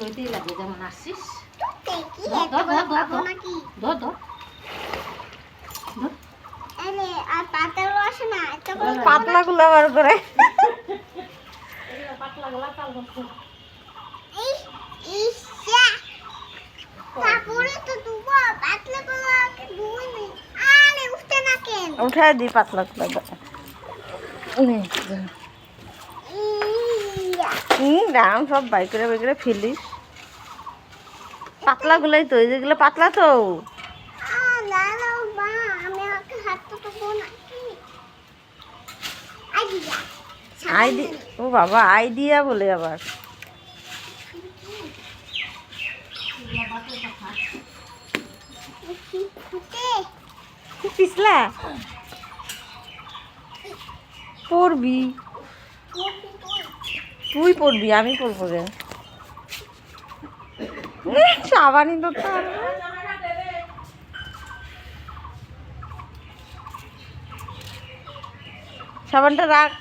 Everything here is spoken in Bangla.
দইতেই লাগবে যেমন আসছিস। পাতলা গুলা বার করে উঠাই দি পাতলা গুলা দাম সব বাইকরে বাইকরে ফেলিস। পাতলা গুলাই তো, যেগুলো পাতলা তো। ও বাবা, আইডিয়া বলে আবার পিছলা পড়বি, তুই পড়বি, আমি পড়বো রে। সাবানি তো সাবানটা রাখ।